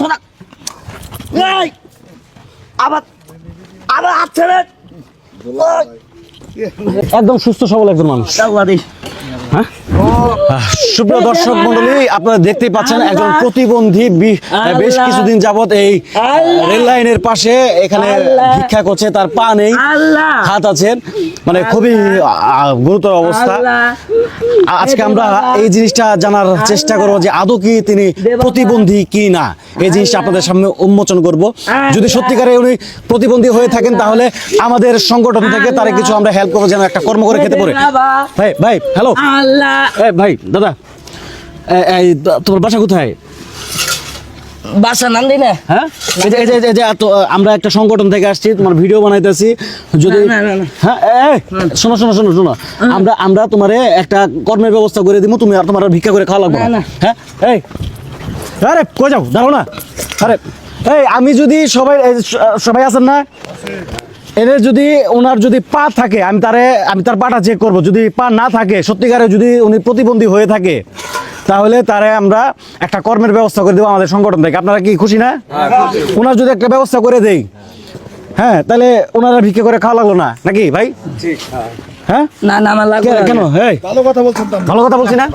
ছোড়া এই আবার আবার হাত ছেড়ে একদম সুস্থ সবল একজন মানুষ। হ্যাঁ সুপ্রিয় দর্শক মন্ডলী, আপনারা দেখতেই পাচ্ছেন একজন প্রতিবন্ধী বেশ কিছুদিন যাবত এই রেল লাইনের পাশে এখানে ভিক্ষা করছে, তার পা নেই, হাত আছে, মানে খুবই গুরুতর অবস্থা। আজকে আমরা এই জিনিসটা জানার চেষ্টা করবো যে আদৌ কি তিনি প্রতিবন্ধী কি না, এই জিনিসটা আপনাদের সামনে উন্মোচন করব। যদি সত্যিকারে উনি প্রতিবন্ধী হয়ে থাকেন তাহলে আমাদের সংগঠন থেকে তারা কিছু আমরা হেল্প করবো, যেন একটা কর্ম করে খেতে পারে। ভাই ভাই হ্যালো ভাই দাদা, এই তোমার বাসা কোথায়? বাসা নাম দিই না। হ্যাঁ আমরা একটা সংগঠন থেকে আসছি, তোমার ভিডিও বানাইতেছি। যদি হ্যাঁ শোনো শোনো শোনো শোনো, আমরা তোমার একটা কর্মের ব্যবস্থা করে দিব, তুমি আর তোমার ভিক্ষা করে খাওয়া লাগবে। হ্যাঁ এই আরে কই যাও, দাঁড়াও না। আরে এই আমি যদি সবাই আছেন না, এদের যদি ওনার যদি পা থাকে আমি তার পাটা চেক করব। যদি পা না থাকে, সত্যিকারে যদি উনি প্রতিবন্ধী হয়ে থাকে, তাহলে তারে আমরা একটা কর্মের ব্যবস্থা করে দেবো আমাদের সংগঠন থেকে। আপনারা কি খুশি না? ওনার যদি একটা ব্যবস্থা করে দেই, হ্যাঁ, তাহলে ওনারা ভিক্ষা করে খাওয়া লাগলো না নাকি ভাই? হ্যাঁ না না আমার লাগবে কেন? ভালো কথা বলছি না?